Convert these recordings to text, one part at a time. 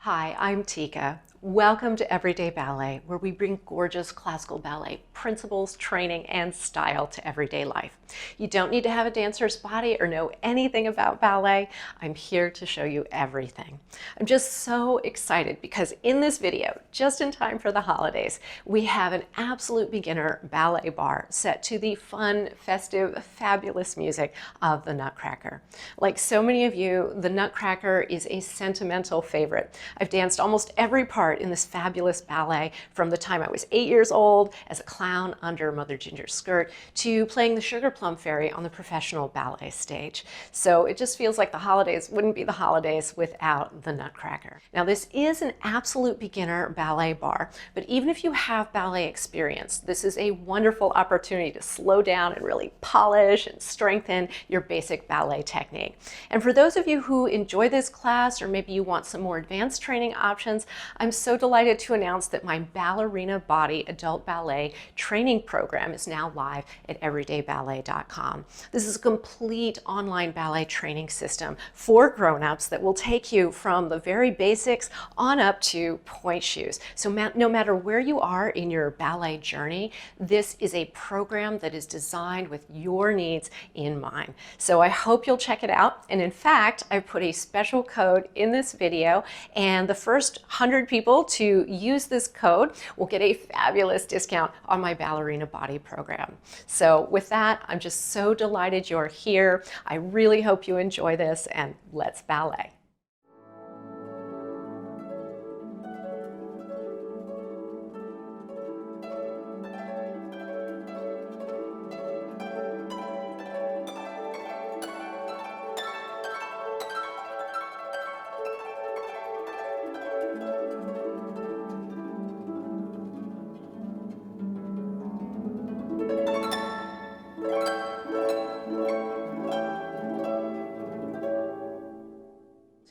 Hi, I'm Tiekka. Welcome to Everyday Ballet, where we bring gorgeous classical ballet principles, training, and style to everyday life. You don't need to have a dancer's body or know anything about ballet. I'm here to show you everything. I'm just so excited because in this video, just in time for the holidays, we have an absolute beginner ballet barre set to the fun, festive, fabulous music of the Nutcracker. Like so many of you, the Nutcracker is a sentimental favorite. I've danced almost every part in this fabulous ballet from the time I was 8 years old as a clown under Mother Ginger's skirt to playing the Sugar Plum Fairy on the professional ballet stage. So it just feels like the holidays wouldn't be the holidays without the Nutcracker. Now this is an absolute beginner ballet barre, but even if you have ballet experience, this is a wonderful opportunity to slow down and really polish and strengthen your basic ballet technique. And for those of you who enjoy this class, or maybe you want some more advanced training options, I'm so delighted to announce that my Ballerina Body Adult Ballet training program is now live at everydayballet.com. This is a complete online ballet training system for grown-ups that will take you from the very basics on up to point shoes. So no matter where you are in your ballet journey, this is a program that is designed with your needs in mind. So I hope you'll check it out. And in fact, I put a special code in this video, and the first 100 people to use this code will get a fabulous discount on my Ballerina Body program. So with that, I'm just so delighted you're here. I really hope you enjoy this, and let's ballet.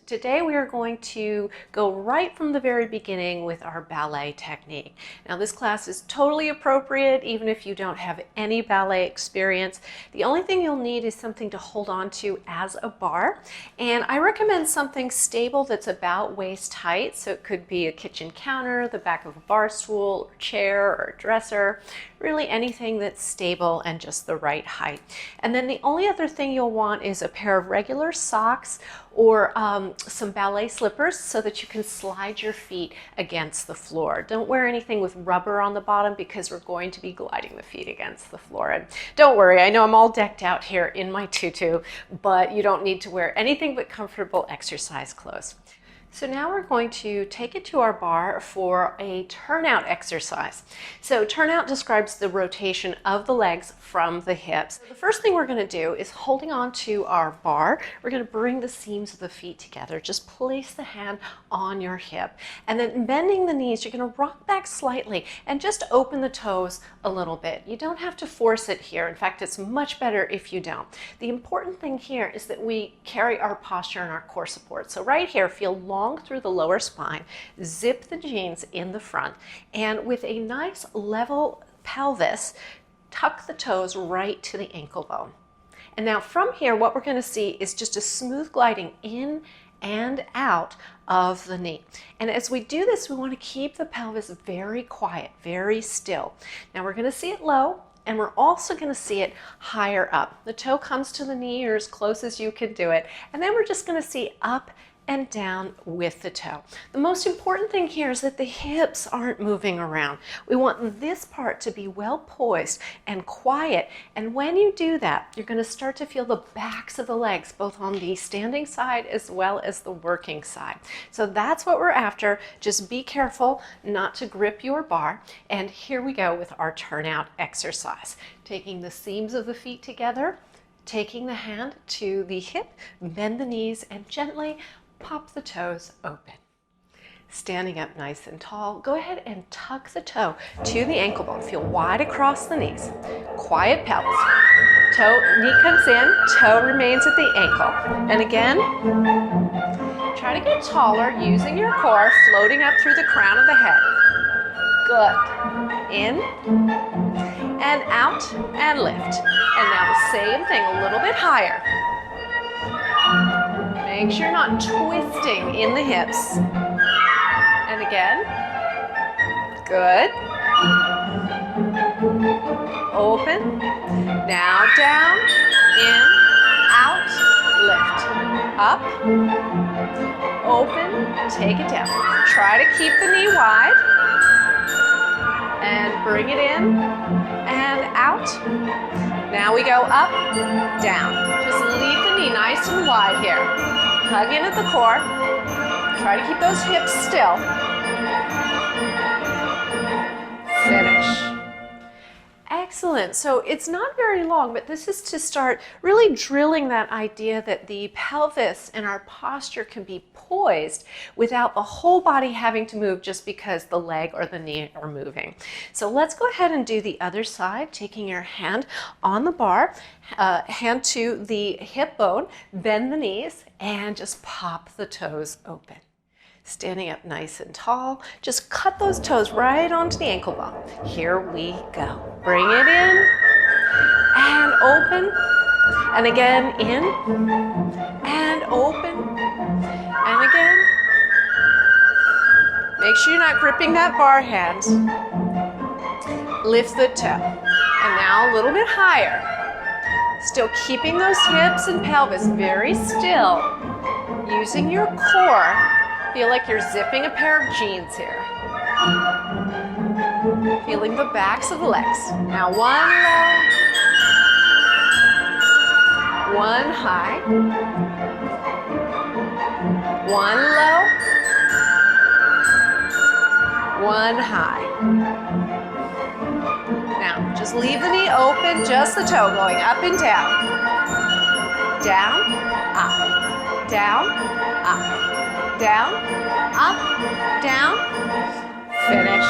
Today we are going to go right from the very beginning with our ballet technique. Now this class is totally appropriate even if you don't have any ballet experience. The only thing you'll need is something to hold on to as a barre, and I recommend something stable that's about waist height. So it could be a kitchen counter, the back of a bar stool, or chair, or a dresser, really anything that's stable and just the right height. And then the only other thing you'll want is a pair of regular socks or some ballet slippers so that you can slide your feet against the floor. Don't wear anything with rubber on the bottom because we're going to be gliding the feet against the floor. And don't worry, I know I'm all decked out here in my tutu, but you don't need to wear anything but comfortable exercise clothes. So now we're going to take it to our barre for a turnout exercise. So turnout describes the rotation of the legs from the hips. The first thing we're going to do is holding on to our barre, we're going to bring the seams of the feet together. Just place the hand on your hip, and then bending the knees, you're going to rock back slightly and just open the toes a little bit. You don't have to force it here. In fact, it's much better if you don't. The important thing here is that we carry our posture and our core support. So right here, feel long through the lower spine, zip the jeans in the front, and with a nice level pelvis, tuck the toes right to the ankle bone. And now from here, what we're going to see is just a smooth gliding in and out of the knee. And as we do this, we want to keep the pelvis very quiet, very still. Now we're going to see it low, and we're also going to see it higher up. The toe comes to the knee or as close as you can do it, and then we're just going to see up and down with the toe. The most important thing here is that the hips aren't moving around. We want this part to be well poised and quiet, and when you do that, you're going to start to feel the backs of the legs, both on the standing side as well as the working side. So that's what we're after. Just be careful not to grip your barre, and here we go with our turnout exercise. Taking the seams of the feet together, taking the hand to the hip, bend the knees, and gently pop the toes open. Standing up nice and tall, go ahead and tuck the toe to the ankle bone. Feel wide across the knees. Quiet pelvis. Knee comes in, toe remains at the ankle. And again, try to get taller using your core, floating up through the crown of the head. Good. In and out and lift. And now the same thing, a little bit higher. Make sure you're not twisting in the hips. And again. Good. Open. Now down, in, out, lift. Up. Open, take it down. Try to keep the knee wide. And bring it in and out. Now we go up, down. Just leave the knee nice and wide here. Hug in at the core. Try to keep those hips still. Finish. Excellent. So it's not very long, but this is to start really drilling that idea that the pelvis and our posture can be poised without the whole body having to move just because the leg or the knee are moving. So let's go ahead and do the other side, taking your hand on the bar, hand to the hip bone, bend the knees, and just pop the toes open. Standing up nice and tall, just cut those toes right onto the ankle bone. Here we go. Bring it in and open, and again in and open, and again. Make sure you're not gripping that bar hand. Lift the toe, and now a little bit higher. Still keeping those hips and pelvis very still, using your core. Feel like you're zipping a pair of jeans here. Feeling the backs of the legs. Now one low, one high, one low, one high. Now just leave the knee open, just the toe going up and down. Down, up, down, up. Down, up, down, finish.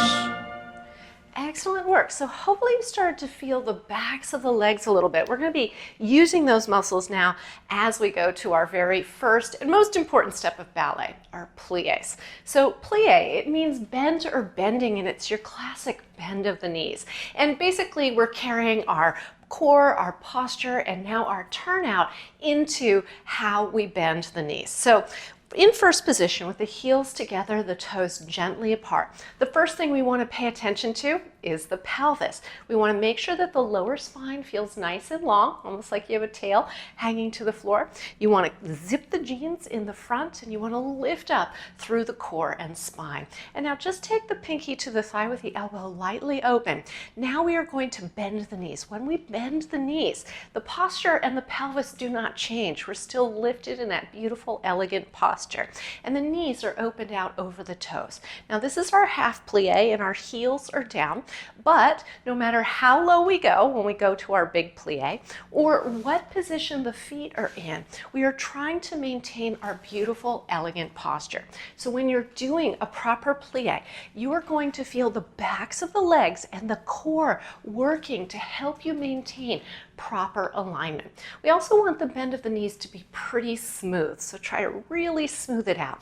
Excellent work. So hopefully you started to feel the backs of the legs a little bit. We're going to be using those muscles now as we go to our very first and most important step of ballet, our pliés. So plié, it means bent or bending, and it's your classic bend of the knees. And basically we're carrying our core, our posture, and now our turnout into how we bend the knees. So in first position with the heels together, the toes gently apart. The first thing we want to pay attention to is the pelvis. We want to make sure that the lower spine feels nice and long, almost like you have a tail hanging to the floor. You want to zip the jeans in the front, and you want to lift up through the core and spine. And now just take the pinky to the thigh with the elbow lightly open. Now we are going to bend the knees. When we bend the knees, the posture and the pelvis do not change. We're still lifted in that beautiful, elegant posture. And the knees are opened out over the toes. Now this is our half plie, and our heels are down. But no matter how low we go when we go to our big plie, or what position the feet are in, we are trying to maintain our beautiful, elegant posture. So when you're doing a proper plie, you are going to feel the backs of the legs and the core working to help you maintain proper alignment. We also want the bend of the knees to be pretty smooth, so try to really smooth it out.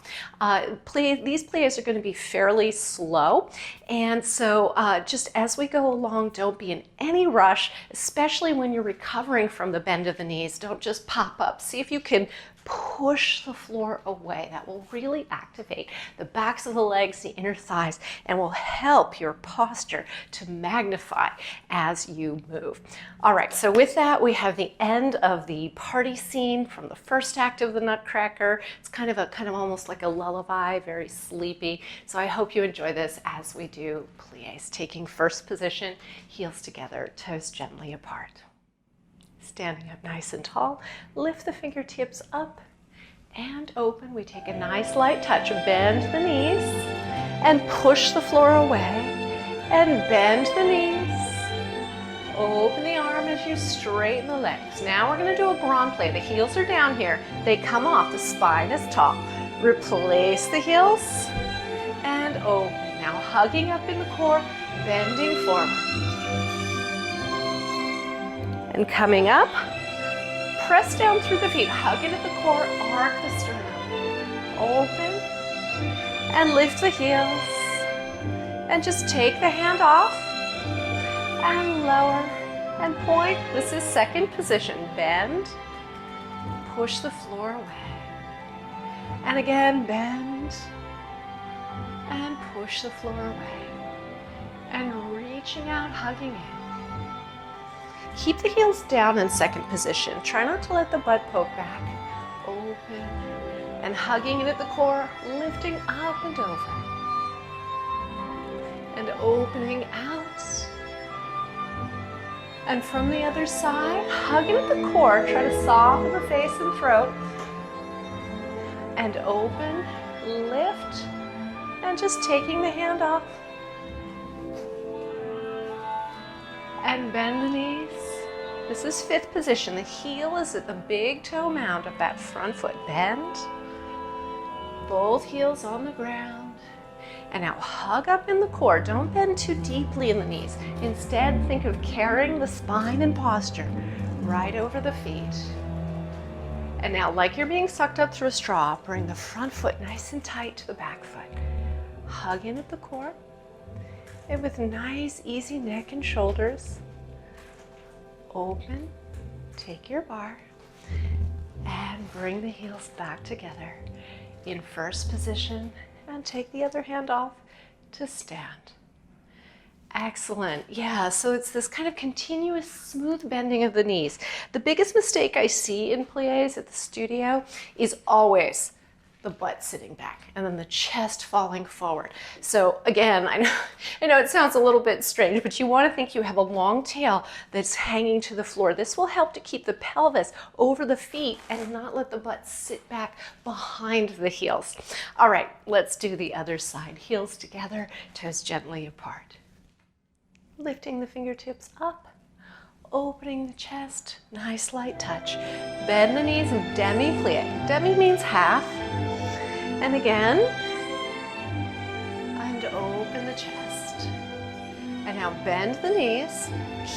These pliés are going to be fairly slow, and so just as we go along, don't be in any rush, especially when you're recovering from the bend of the knees. Don't just pop up. See if you can push the floor away. That will really activate the backs of the legs, the inner thighs, and will help your posture to magnify as you move. All right, so with that, we have the end of the party scene from the first act of the Nutcracker. It's kind of almost like a lullaby, very sleepy. So I hope you enjoy this as we do pliés, taking first position, heels together, toes gently apart. Standing up nice and tall, lift the fingertips up and open. We take a nice light touch, bend the knees and push the floor away and bend the knees. Open the arm as you straighten the legs. Now we're going to do a grand plie. The heels are down here. They come off. The spine is tall. Replace the heels and open. Now hugging up in the core, bending forward. And coming up, press down through the feet, hug it at the core, arc the sternum. Open and lift the heels. And just take the hand off and lower and point. This is second position. Bend, push the floor away. And again, bend and push the floor away. And reaching out, hugging in. Keep the heels down in second position. Try not to let the butt poke back. Open and hugging in at the core, lifting up and over. And opening out. And from the other side, hugging at the core, try to soften the face and throat. And open, lift, and just taking the hand off. And bend the knees. This is fifth position. The heel is at the big toe mound of that front foot. Bend. Both heels on the ground. And now hug up in the core. Don't bend too deeply in the knees. Instead, think of carrying the spine and posture right over the feet. And now, like you're being sucked up through a straw, bring the front foot nice and tight to the back foot. Hug in at the core. And with nice, easy neck and shoulders, open, take your bar, and bring the heels back together in first position, and take the other hand off to stand. Excellent. Yeah, so it's this kind of continuous smooth bending of the knees. The biggest mistake I see in pliés at the studio is always the butt sitting back and then the chest falling forward. So again, I know it sounds a little bit strange, but you want to think you have a long tail that's hanging to the floor. This will help to keep the pelvis over the feet and not let the butt sit back behind the heels. All right, let's do the other side. Heels together, toes gently apart. Lifting the fingertips up, opening the chest, nice light touch. Bend the knees and demi-plie. Demi means half. And again, and open the chest. And now bend the knees.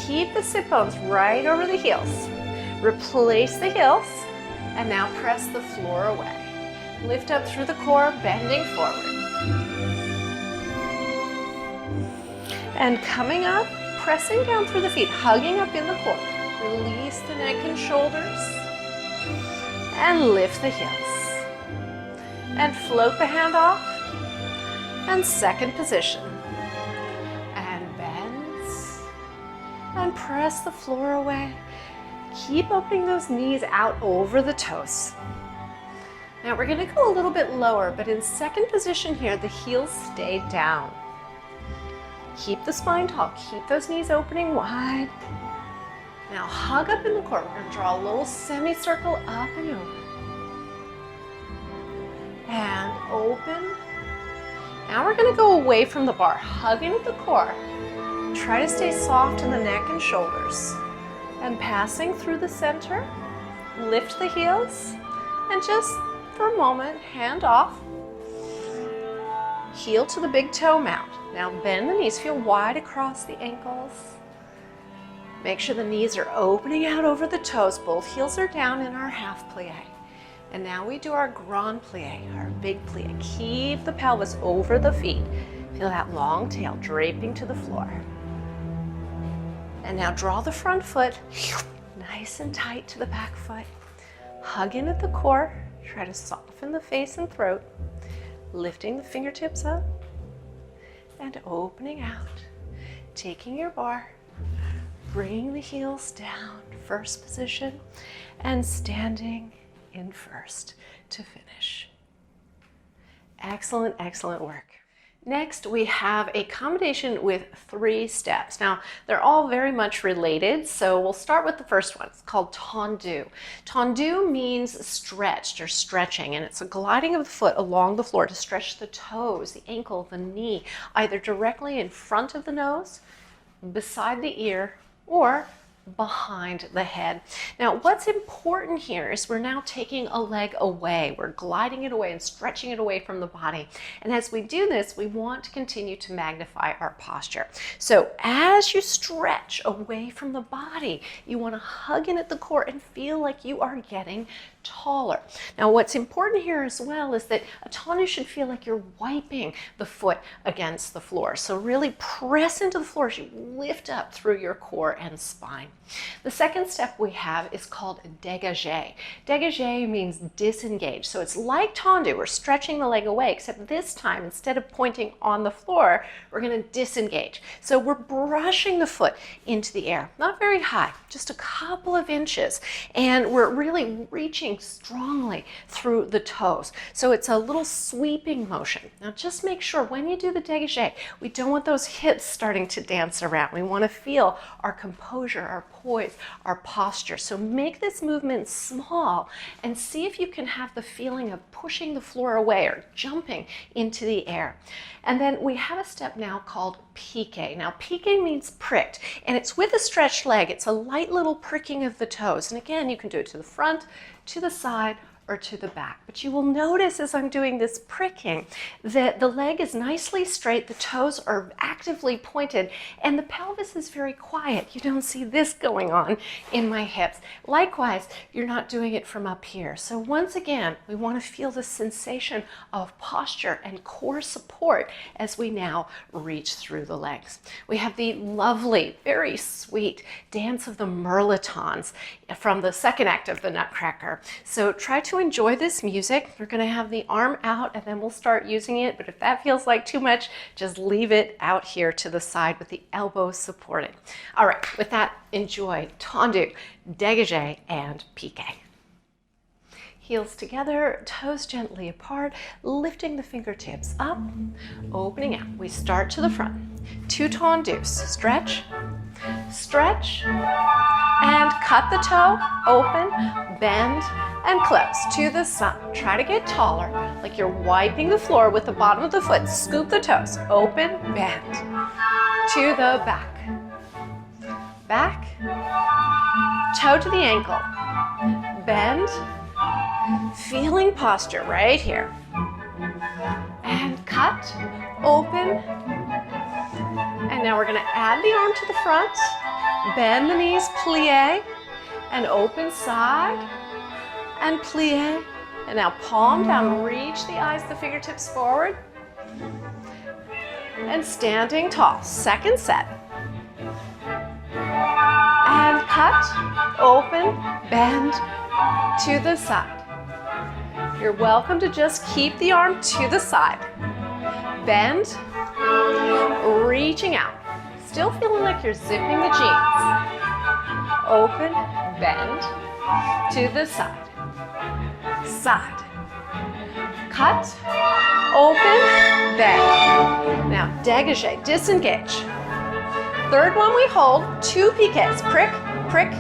Keep the sit bones right over the heels. Replace the heels, and now press the floor away. Lift up through the core, bending forward. And coming up, pressing down through the feet, hugging up in the core. Release the neck and shoulders, and lift the heels. And float the hand off, and second position. And bends, and press the floor away. Keep opening those knees out over the toes. Now we're gonna go a little bit lower, but in second position here, the heels stay down. Keep the spine tall, keep those knees opening wide. Now hug up in the core. We're gonna draw a little semicircle up and over. And open. Now we're going to go away from the bar, hugging at the core. Try to stay soft in the neck and shoulders. And passing through the center, lift the heels, and just for a moment, hand off. Heel to the big toe mound. Now bend the knees, feel wide across the ankles. Make sure the knees are opening out over the toes. Both heels are down in our half plie. And now we do our grand plie, our big plie. Keep the pelvis over the feet. Feel that long tail draping to the floor. And now draw the front foot nice and tight to the back foot. Hug in at the core. Try to soften the face and throat. Lifting the fingertips up and opening out. Taking your bar, bringing the heels down, first position, and standing in first to finish. Excellent, excellent work. Next, we have a combination with 3 steps. Now, they're all very much related, so we'll start with the first one. It's called tendu. Tendu means stretched or stretching, and it's a gliding of the foot along the floor to stretch the toes, the ankle, the knee, either directly in front of the nose, beside the ear, or behind the head. Now, what's important here is we're now taking a leg away. We're gliding it away and stretching it away from the body. And as we do this, we want to continue to magnify our posture. So as you stretch away from the body, you want to hug in at the core and feel like you are getting taller. Now, what's important here as well is that a tendu should feel like you're wiping the foot against the floor. So really press into the floor as you lift up through your core and spine. The second step we have is called dégagé. Dégagé means disengage. So it's like tendu. We're stretching the leg away, except this time, instead of pointing on the floor, we're going to disengage. So we're brushing the foot into the air. Not very high, just a couple of inches. And we're really reaching strongly through the toes. So it's a little sweeping motion. Now just make sure when you do the dégagé, we don't want those hips starting to dance around. We want to feel our composure, our poise, our posture. So make this movement small and see if you can have the feeling of pushing the floor away or jumping into the air. And then we have a step now called piqué. Now piqué means pricked, and it's with a stretched leg. It's a light little pricking of the toes. And again, you can do it to the front, to the side, or to the back. But you will notice as I'm doing this pricking that the leg is nicely straight, the toes are actively pointed, and the pelvis is very quiet. You don't see this going on in my hips. Likewise, you're not doing it from up here. So once again, we want to feel the sensation of posture and core support as we now reach through the legs. We have the lovely, very sweet dance of the mirlitons from the second act of the Nutcracker. So try to enjoy this music. We're going to have the arm out and then we'll start using it, but if that feels like too much, just leave it out here to the side with the elbows supported. All right, with that, enjoy tendu, dégagé, and piqué. Heels together, toes gently apart, lifting the fingertips up, opening out. We start to the front. 2 tendus. Stretch, stretch, and cut the toe, open, bend, and close to the side. Try to get taller, like you're wiping the floor with the bottom of the foot. Scoop the toes, open, bend, to the back. Back, toe to the ankle, bend, feeling posture right here. And cut, open, and now we're going to add the arm to the front, bend the knees, plie, and open side, and plie, and now palm down, reach the eyes, the fingertips forward, and standing tall. Second set. And cut, open, bend, to the side. You're welcome to just keep the arm to the side. Bend, reaching out. Still feeling like you're zipping the jeans. Open, bend, to the side. Side. Cut, open, bend. Now dégagé, disengage. Third one we hold, 2 piqués. Prick, prick,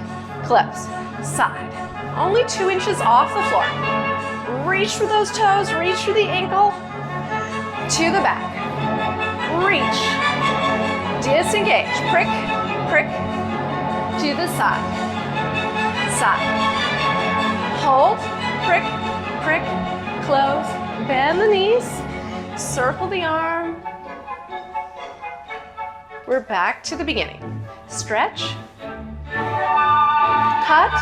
close. Side. Only 2 inches off the floor. Reach for those toes, reach for the ankle, to the back. Reach, disengage, prick, prick, to the side. Side. Hold, prick, prick, close, bend the knees, circle the arm. We're back to the beginning. Stretch, cut,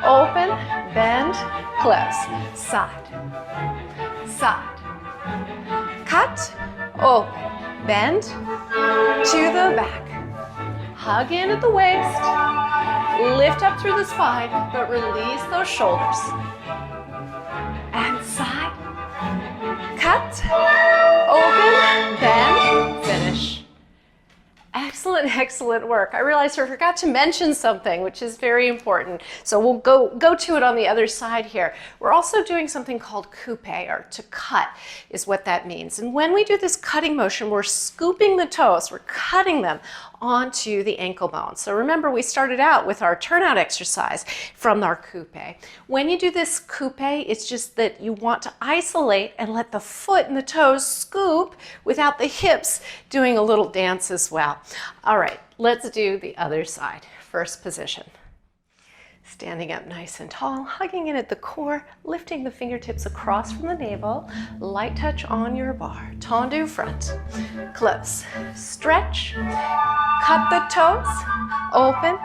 open, bend, close, side, side, cut, open, bend, to the back. Hug in at the waist, lift up through the spine, but release those shoulders. And side, cut, open, bend, finish. Excellent, excellent work. I realized I forgot to mention something, which is very important. So we'll go to it on the other side here. We're also doing something called coupe, or to cut is what that means. And when we do this cutting motion, we're scooping the toes, we're cutting them onto the ankle bone. So remember, we started out with our turnout exercise from our coupe. When you do this coupe, it's just that you want to isolate and let the foot and the toes scoop without the hips doing a little dance as well. All right, let's do the other side. First position. Standing up nice and tall, hugging in at the core, lifting the fingertips across from the navel, light touch on your bar. Tendu front, close, stretch, cut the toes, open,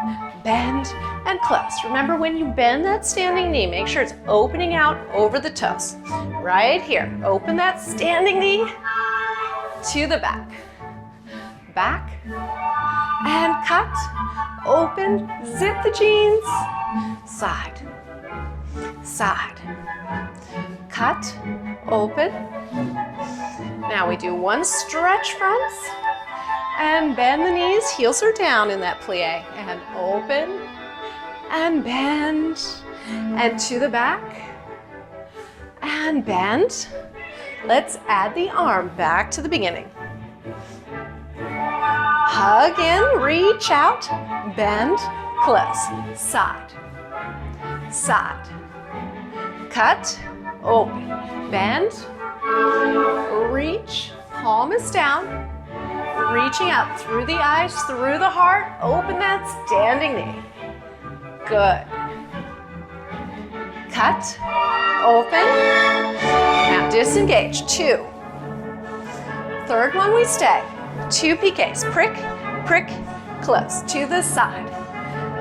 bend, and close. Remember, when you bend that standing knee, make sure it's opening out over the toes. Right here, open that standing knee to the back. Back, and cut, open, zip the jeans, side, side, cut, open. Now we do one stretch fronts and bend the knees, heels are down in that plie, and open and bend and to the back and bend. Let's add the arm back to the beginning. Hug in, reach out, bend, close, side, side, cut, open, bend, reach, palm is down, reaching out through the eyes, through the heart, open that standing knee. Good. Cut, open, now disengage, 2. Third one we stay, 2 piqués, prick, prick, close, to the side.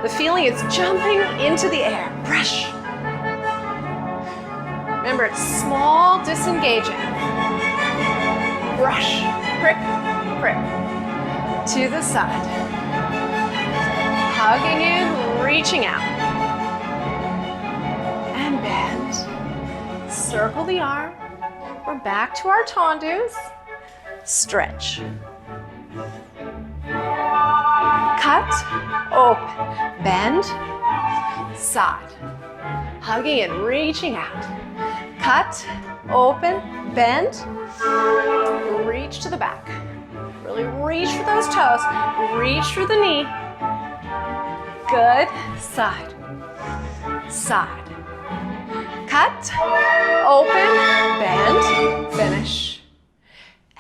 The feeling is jumping into the air, brush. Remember, it's small disengaging. Brush, prick, prick, to the side. Hugging in, reaching out. And bend. Circle the arm. We're back to our tendus. Stretch. Cut, open, bend, side. Hugging in, reaching out. Cut, open, bend, reach to the back. Really reach for those toes, reach through the knee. Good, side, side. Cut, open, bend, finish.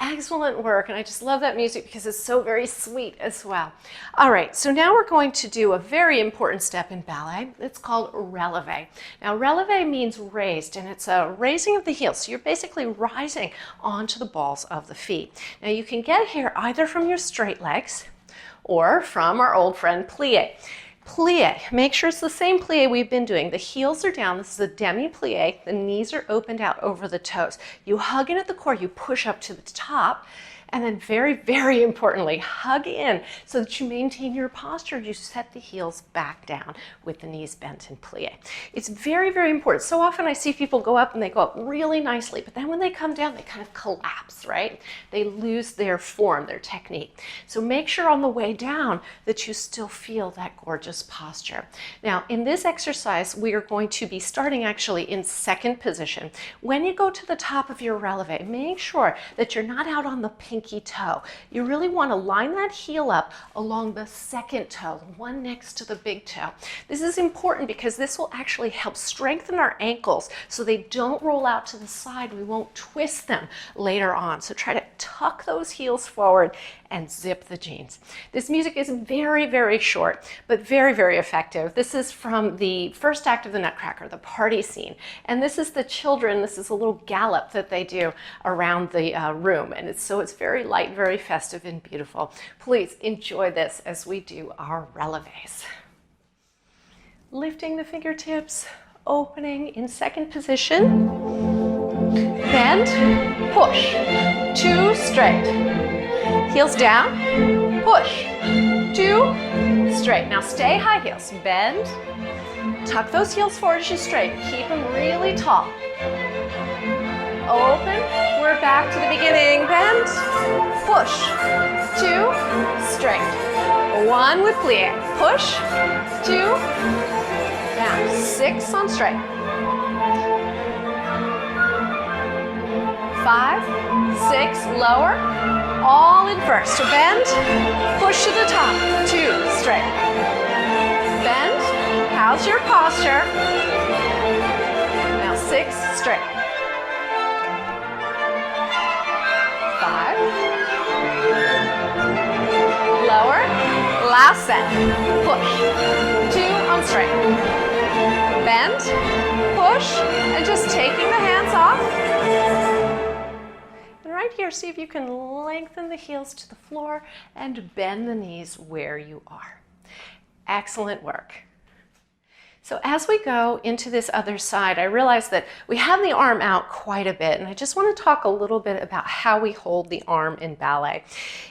Excellent work, and I just love that music because it's so very sweet as well. All right, so now we're going to do a very important step in ballet. It's called releve. Now, releve means raised, and it's a raising of the heels. So you're basically rising onto the balls of the feet. Now, you can get here either from your straight legs or from our old friend plie. Plie, make sure it's the same plie we've been doing. The heels are down, this is a demi-plie, the knees are opened out over the toes. You hug in at the core, you push up to the top, and then very, very importantly, hug in so that you maintain your posture. You set the heels back down with the knees bent in plie. It's very, very important. So often I see people go up and they go up really nicely, but then when they come down, they kind of collapse, right? They lose their form, their technique. So make sure on the way down that you still feel that gorgeous posture. Now, in this exercise, we are going to be starting actually in second position. When you go to the top of your releve, make sure that you're not out on the pinky toe. You really want to line that heel up along the second toe, the one next to the big toe. This is important because this will actually help strengthen our ankles so they don't roll out to the side. We won't twist them later on. So try to tuck those heels forward and zip the jeans. This music is very, very short, but very, very effective. This is from the first act of the Nutcracker, the party scene. And this is the children, this is a little gallop that they do around the room. And it's very light, very festive and beautiful. Please enjoy this as we do our releves. Lifting the fingertips, opening in second position. Bend, push, 2 straight. Heels down, push, 2 straight. Now stay high heels, bend, tuck those heels forward as you straighten. Keep them really tall. Open, we're back to the beginning. Bend, push, 2 straight. 1 with plie, push, 2, down, 6 on straight. 5, 6, lower, all in first. So bend, push to the top, 2 straight. Bend, how's your posture? Now 6 straight. 5, lower, last set, push, 2 on straight. Bend, push, and just taking the hands off. Right here, see if you can lengthen the heels to the floor and bend the knees where you are. Excellent work. So as we go into this other side, I realize that we have the arm out quite a bit, and I just want to talk a little bit about how we hold the arm in ballet.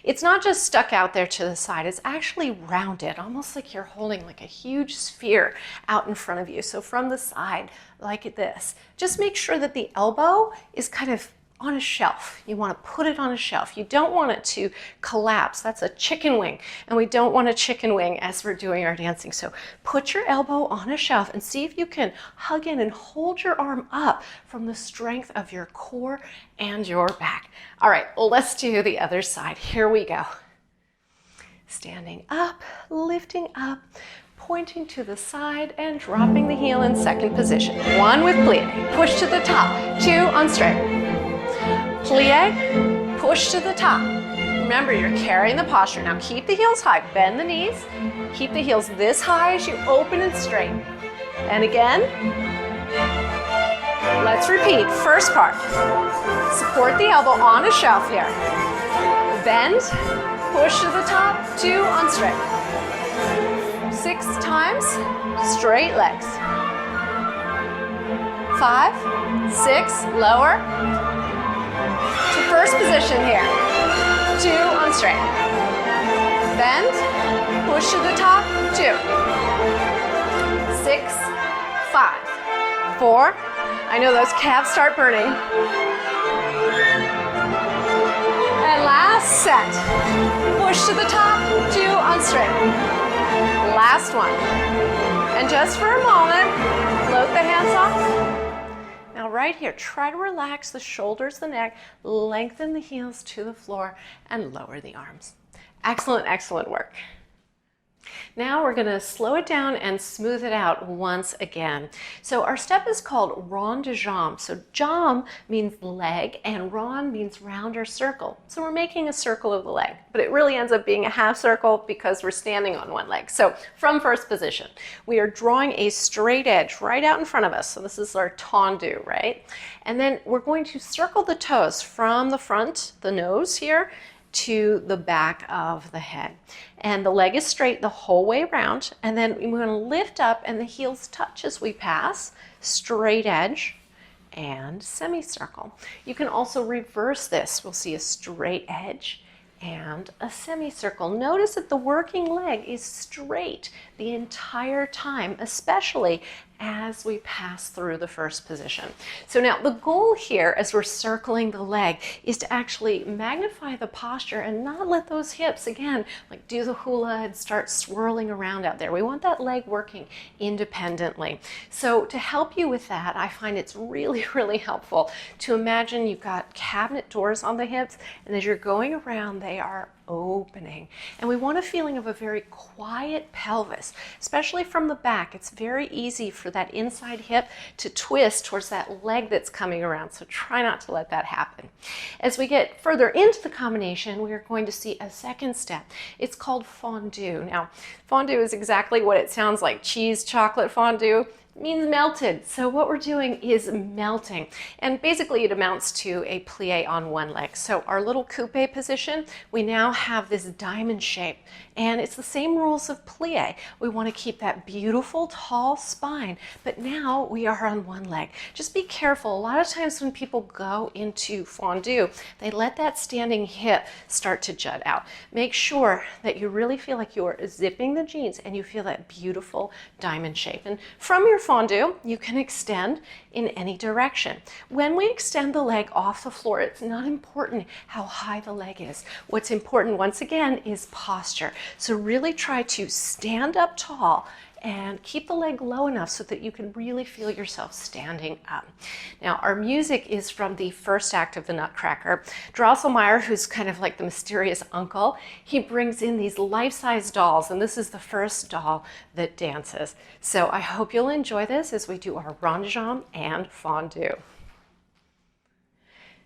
It's not just stuck out there to the side, it's actually rounded, almost like you're holding like a huge sphere out in front of you. So from the side, like this, just make sure that the elbow is kind of on a shelf. You want to put it on a shelf. You don't want it to collapse. That's a chicken wing, and we don't want a chicken wing as we're doing our dancing. So put your elbow on a shelf and see if you can hug in and hold your arm up from the strength of your core and your back. All right, let's do the other side. Here we go. Standing up, lifting up, pointing to the side and dropping the heel in second position. One with plie, push to the top, two on straight. Plie, push to the top. Remember, you're carrying the posture. Now keep the heels high, bend the knees. Keep the heels this high as you open and straighten. And again, let's repeat. First part, support the elbow on a shelf here. Bend, push to the top, two on straight. 6 times, straight legs. 5, 6, lower. To first position here. 2 on straight. Bend, push to the top, 2. 6, 5, 4. I know those calves start burning. And last set. Push to the top, 2 on straight. Last one. And just for a moment, float the hands off. Now right here, try to relax the shoulders, the neck, lengthen the heels to the floor, and lower the arms. Excellent, excellent work. Now we're going to slow it down and smooth it out once again. So our step is called rond de jambe. So jambe means leg and rond means round or circle. So we're making a circle of the leg, but it really ends up being a half circle because we're standing on one leg. So from first position, we are drawing a straight edge right out in front of us. So this is our tendu, right? And then we're going to circle the toes from the front, the nose here, to the back of the head. And the leg is straight the whole way around. And then we're going to lift up and the heels touch as we pass. Straight edge and semicircle. You can also reverse this. We'll see a straight edge and a semicircle. Notice that the working leg is straight the entire time, especially as we pass through the first position. So now the goal here as we're circling the leg is to actually magnify the posture and not let those hips, again, like do the hula and start swirling around out there. We want that leg working independently. So to help you with that, I find it's really, really helpful to imagine you've got cabinet doors on the hips, and as you're going around, they are opening. And we want a feeling of a very quiet pelvis, especially from the back. It's very easy for that inside hip to twist towards that leg that's coming around. So try not to let that happen. As we get further into the combination, we are going to see a second step. It's called fondue. Now, fondue is exactly what it sounds like. Cheese, chocolate fondue. Means melted. So what we're doing is melting. And basically it amounts to a plie on one leg. So our little coupe position, we now have this diamond shape. And it's the same rules of plie. We want to keep that beautiful tall spine, but now we are on one leg. Just be careful. A lot of times when people go into fondue, they let that standing hip start to jut out. Make sure that you really feel like you're zipping the jeans and you feel that beautiful diamond shape. And from your fondue, you can extend in any direction. When we extend the leg off the floor, it's not important how high the leg is. What's important, once again, is posture. So really try to stand up tall and keep the leg low enough so that you can really feel yourself standing up. Now, our music is from the first act of the Nutcracker. Drosselmeyer, who's kind of like the mysterious uncle, he brings in these life-size dolls, and this is the first doll that dances. So I hope you'll enjoy this as we do our rond de jambe and fondue.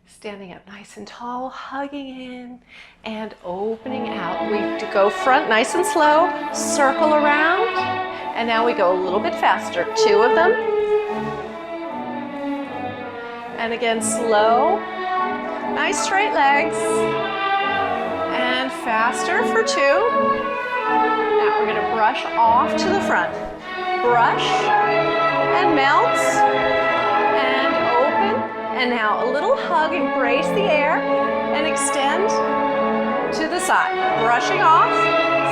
Standing up nice and tall, hugging in and opening out. We go front nice and slow, circle around, and now we go a little bit faster. 2 of them. And again, slow, nice straight legs, and faster for 2. Now we're going to brush off to the front. brush and melt and open. And now a little hug, embrace the air and extend to the side. Brushing off,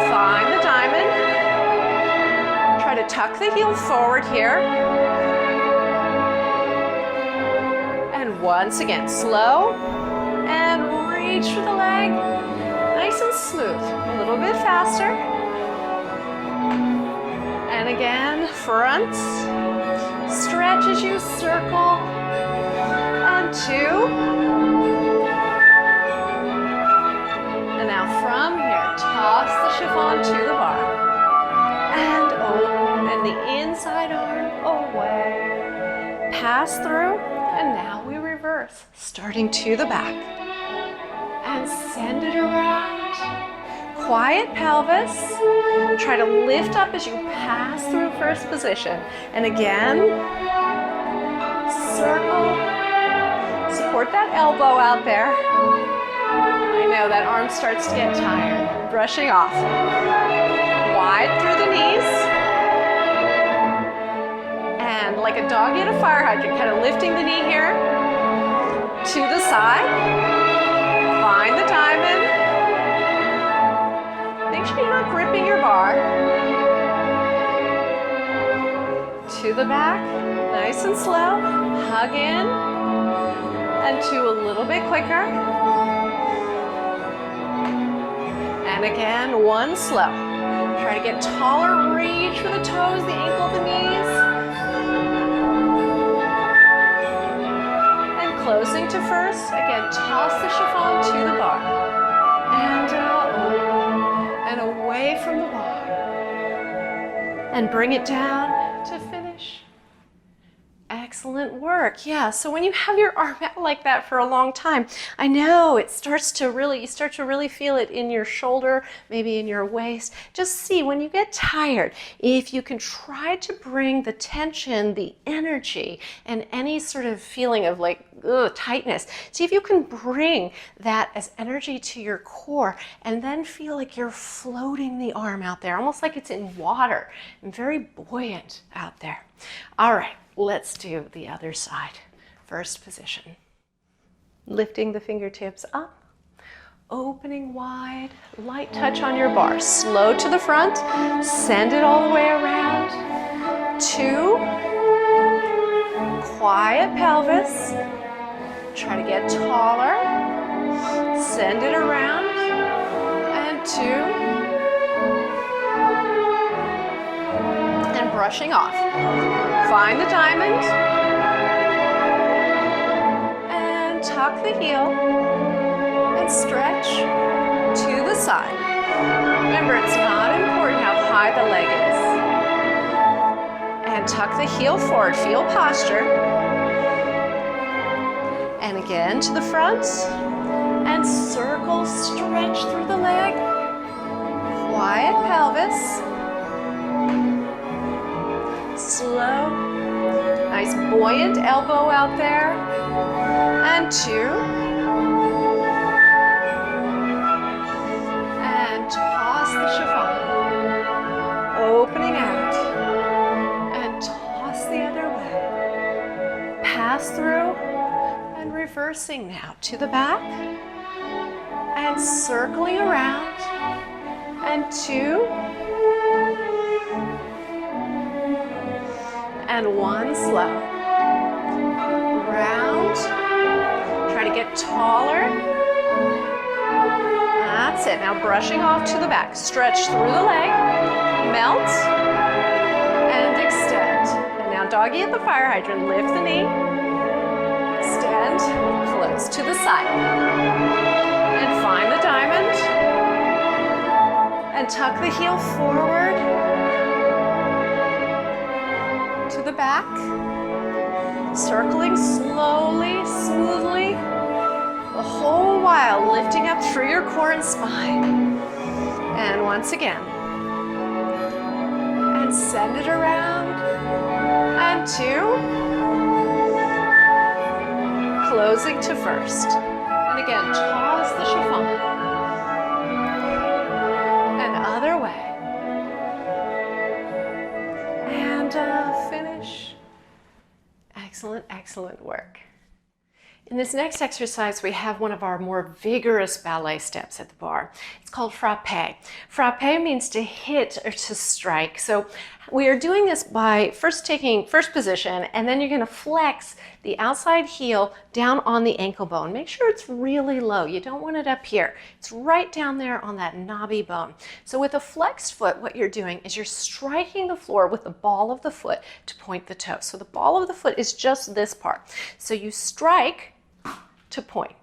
find the diamond. Try to tuck the heel forward here. And once again, slow and reach for the leg. Nice and smooth, a little bit faster. And again, front, stretch as you circle, and 2. And now from here, toss the chiffon to the bar. And open, and the inside arm away. Pass through, and now we reverse, starting to the back. And send it around. Quiet pelvis. Try to lift up as you pass through first position. And again, circle. Support that elbow out there. I know that arm starts to get tired. Brushing off. Wide through the knees. And like a doggy at a fire hydrant, kind of lifting the knee here to the side. Find the diamond. Make sure you're not gripping your bar. To the back, nice and slow. Hug in. And 2 a little bit quicker. And again, 1 slow. Try to get taller, reach for the toes, the ankle, the knees. Closing to first, again, toss the chiffon to the bar. And away from the bar. And bring it down to finish. Excellent work. Yeah, so when you have your arm out like that for a long time, I know you start to really feel it in your shoulder, maybe in your waist. Just see when you get tired, if you can try to bring the tension, the energy, and any sort of feeling of like tightness. See if you can bring that as energy to your core and then feel like you're floating the arm out there, almost like it's in water and very buoyant out there. All right. Let's do the other side. First position. Lifting the fingertips up, opening wide, light touch on your bar. Slow to the front, send it all the way around. 2, quiet pelvis. Try to get taller, send it around, and 2. And brushing off. Find the diamond and tuck the heel and stretch to the side. Remember, it's not important how high the leg is. And tuck the heel forward, feel posture. And again to the front and circle, stretch through the leg. Quiet pelvis. Slow, nice buoyant elbow out there, and 2, and toss the chiffon, opening out, and toss the other way, pass through, and reversing now to the back, and circling around, and 2, and 1 slow. Round. Try to get taller. That's it. Now brushing off to the back. Stretch through the leg. Melt. And extend. And now doggy at the fire hydrant. Lift the knee. Extend. Close to the side. And find the diamond. And tuck the heel forward. To the back, circling slowly, smoothly, the whole while lifting up through your core and spine. And once again, and send it around, and 2, closing to first. And again, toss the chiffon, and other way. And Excellent work. In this next exercise, we have one of our more vigorous ballet steps at the bar. It's called frappe. Frappe means to hit or to strike. So we are doing this by first taking first position, and then you're going to flex the outside heel down on the ankle bone. Make sure it's really low. You don't want it up here. It's right down there on that knobby bone. So with a flexed foot, what you're doing is you're striking the floor with the ball of the foot to point the toe. So the ball of the foot is just this part. So you strike to point.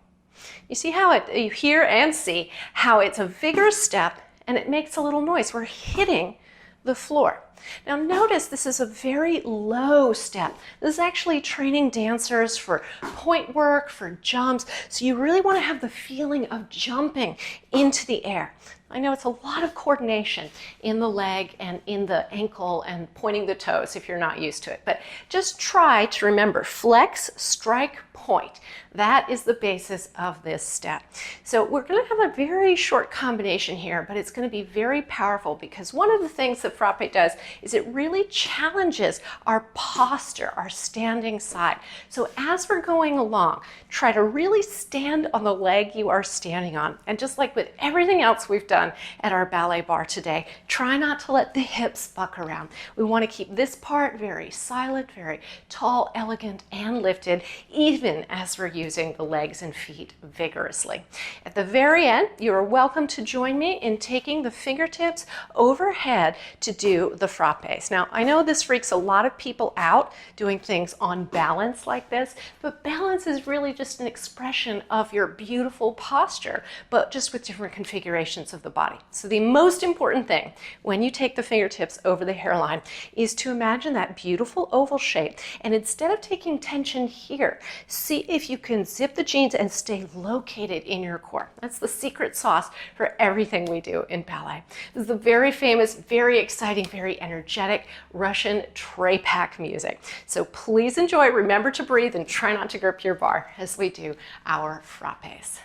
You see how you hear and see how it's a vigorous step and it makes a little noise. We're hitting the floor. Now notice this is a very low step. This is actually training dancers for point work, for jumps. So you really want to have the feeling of jumping into the air. I know it's a lot of coordination in the leg and in the ankle and pointing the toes if you're not used to it. But just try to remember flex, strike, point. That is the basis of this step. So we're going to have a very short combination here, but it's going to be very powerful because one of the things that frappe does is it really challenges our posture, our standing side. So as we're going along, try to really stand on the leg you are standing on. And just like with everything else we've done at our ballet bar today, try not to let the hips buck around. We want to keep this part very silent, very tall, elegant, and lifted, even as we're using the legs and feet vigorously. At the very end, you are welcome to join me in taking the fingertips overhead to do the frappes. Now, I know this freaks a lot of people out doing things on balance like this, but balance is really just an expression of your beautiful posture, but just with different configurations of the body. So the most important thing when you take the fingertips over the hairline is to imagine that beautiful oval shape, and instead of taking tension here, see if you can zip the jeans and stay located in your core. That's the secret sauce for everything we do in ballet. This is the very famous, very exciting, very energetic Russian Trepak music. So please enjoy, remember to breathe, and try not to grip your bar as we do our frappes.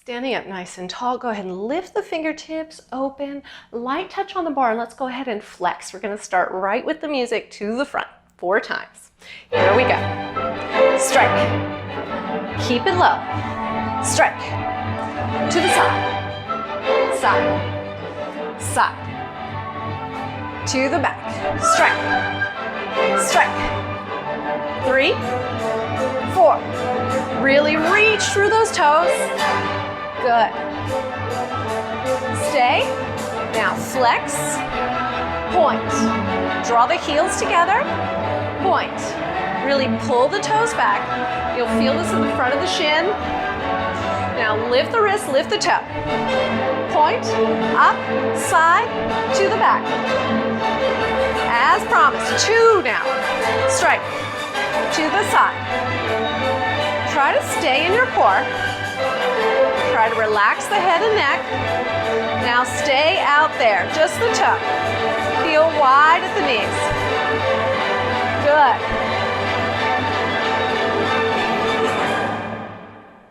Standing up nice and tall, go ahead and lift the fingertips open, light touch on the bar, and let's go ahead and flex. We're going to start right with the music to the front 4 times. Here we go. Strike. Keep it low. Strike. To the side. Side. Side. To the back. Strike. Strike. 3, 4. Really reach through those toes. Good. Stay. Now flex. Point. Draw the heels together. Point. Really pull the toes back. You'll feel this in the front of the shin. Now lift the wrist, lift the toe. Point, up, side, to the back. As promised, 2 now. Strike, to the side. Try to stay in your core. Try to relax the head and neck. Now stay out there, just the toe. Feel wide at the knees. Good.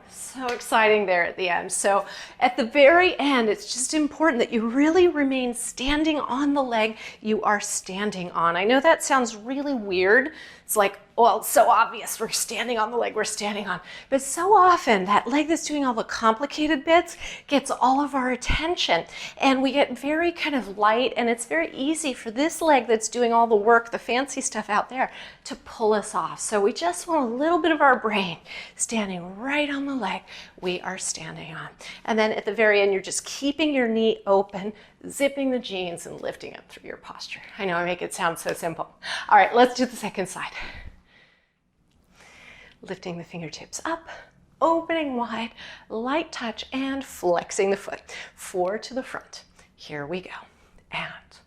So exciting there at the end. So at the very end, it's just important that you really remain standing on the leg you are standing on. I know that sounds really weird. It's like, well, it's so obvious we're standing on the leg we're standing on. But so often that leg that's doing all the complicated bits gets all of our attention. And we get very kind of light, and it's very easy for this leg that's doing all the work, the fancy stuff out there, to pull us off. So we just want a little bit of our brain standing right on the leg we are standing on. And then at the very end, you're just keeping your knee open, zipping the jeans, and lifting up through your posture. I know I make it sound so simple. All right, let's do the second side. Lifting the fingertips up, opening wide, light touch, and flexing the foot. 4 to the front. Here we go. And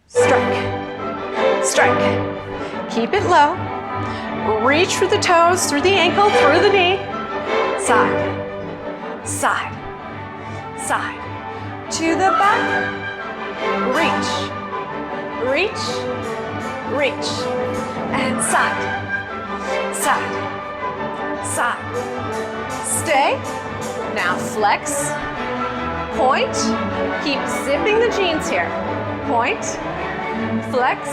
strike, strike. Keep it low. Reach through the toes, through the ankle, through the knee. Side, side, side. To the back. Reach, reach, reach. And side. Side, side, stay. Now flex, point, keep zipping the jeans here. Point, flex,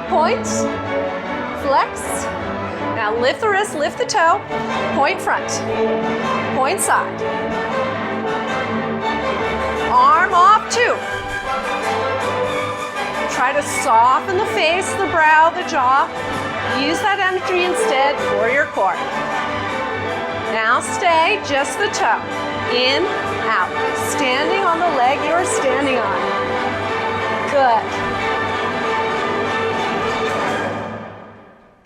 point, flex. Now lift the wrist, lift the toe, point front, point side. Arm off, 2. Try to soften the face, the brow, the jaw. Use that energy instead for your core. Now stay, just the toe. In, out. Standing on the leg you're standing on. Good.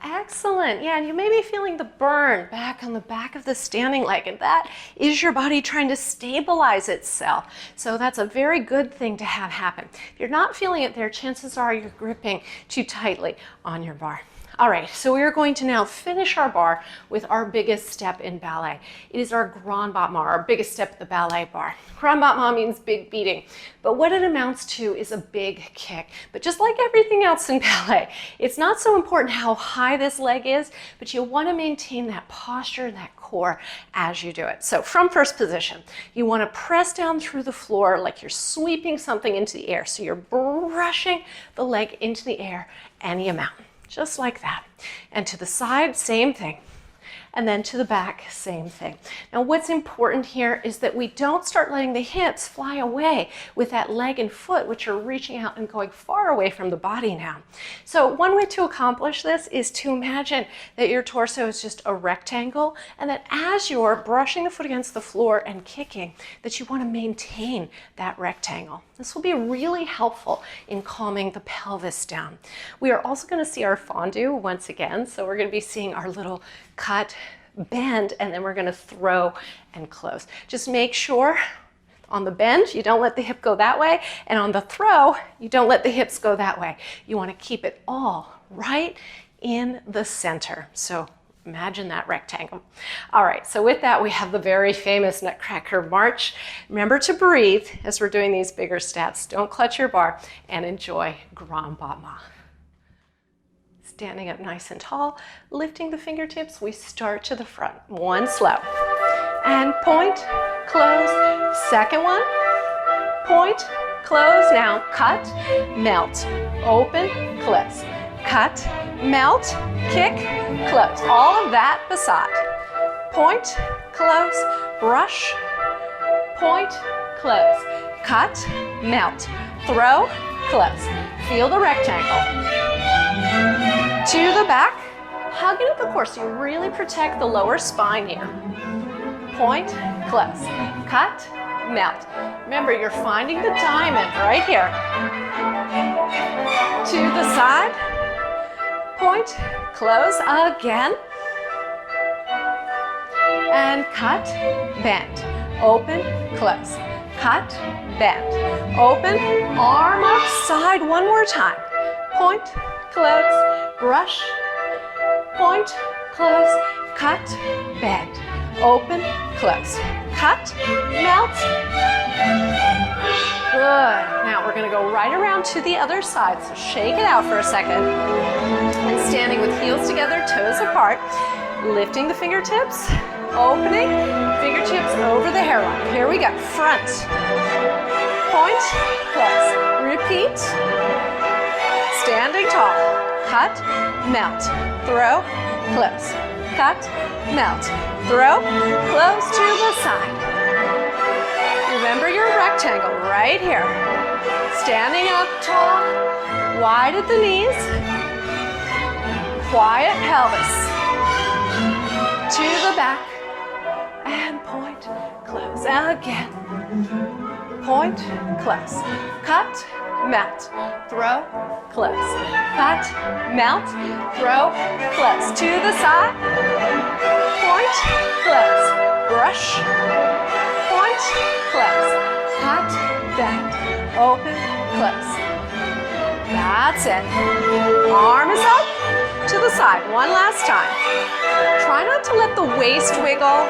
Excellent. Yeah, and you may be feeling the burn back on the back of the standing leg, and that is your body trying to stabilize itself. So that's a very good thing to have happen. If you're not feeling it there, chances are you're gripping too tightly on your bar. All right, so we are going to now finish our bar with our biggest step in ballet. It is our grand battement, our biggest step at the ballet bar. Grand battement means big beating, but what it amounts to is a big kick. But just like everything else in ballet, it's not so important how high this leg is, but you want to maintain that posture and that core as you do it. So from first position, you want to press down through the floor like you're sweeping something into the air. So you're brushing the leg into the air any amount. Just like that. And to the side, same thing. And then to the back, same thing. Now what's important here is that we don't start letting the hips fly away with that leg and foot, which are reaching out and going far away from the body now. So one way to accomplish this is to imagine that your torso is just a rectangle, and that as you're brushing the foot against the floor and kicking, that you want to maintain that rectangle. This will be really helpful in calming the pelvis down. We are also going to see our fondue once again, so we're going to be seeing our little cut, bend, and then we're going to throw and close. Just make sure on the bend you don't let the hip go that way, and on the throw you don't let the hips go that way. You want to keep it all right in the center. So imagine that rectangle. All right, so with that we have the very famous Nutcracker march. Remember to breathe as we're doing these bigger steps. Don't clutch your bar, and enjoy grand battement. Standing up nice and tall, lifting the fingertips, we start to the front. One slow. And point, close. Second one. Point, close. Now cut, melt, open, close. Cut, melt, kick, close. All of that beside. Point, close, brush, point, close. Cut, melt, throw, close. Feel the rectangle. To the back, hugging at the core so you really protect the lower spine here. Point, close, cut, melt. Remember, you're finding the diamond right here. To the side, point, close again. And cut, bend, open, close. Cut, bend, open, arm up, side, one more time. Point, close, brush, point, close, cut, bend, open, close, cut, melt. Good. Now we're going to go right around to the other side, so shake it out for a second. And standing with heels together, toes apart, lifting the fingertips, opening, fingertips over the hairline. Here we go. Front, point, close, repeat. Standing tall, cut, melt, throw, close, cut, melt, throw, close to the side. Remember your rectangle right here. Standing up tall, wide at the knees, quiet pelvis. To the back, and point, close, again. Point, close, cut, melt, throw, close, cut, melt, throw, close. To the side, point, close, brush, point, close, cut, bend, open, close. That's it. Arm is up, to the side, one last time. Try not to let the waist wiggle.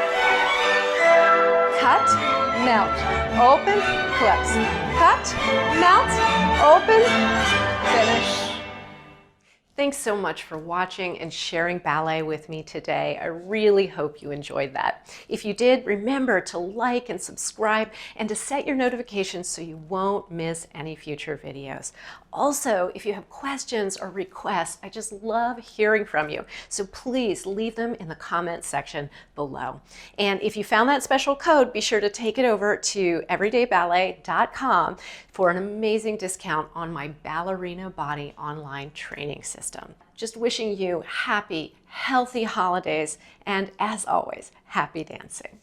Cut, melt, open, close. Cut, melt, open, finish. Thanks so much for watching and sharing ballet with me today. I really hope you enjoyed that. If you did, remember to like and subscribe and to set your notifications so you won't miss any future videos. Also, if you have questions or requests, I just love hearing from you. So please leave them in the comments section below. And if you found that special code, be sure to take it over to everydayballet.com for an amazing discount on my Ballerina Body online training system. Just wishing you happy, healthy holidays, and as always, happy dancing.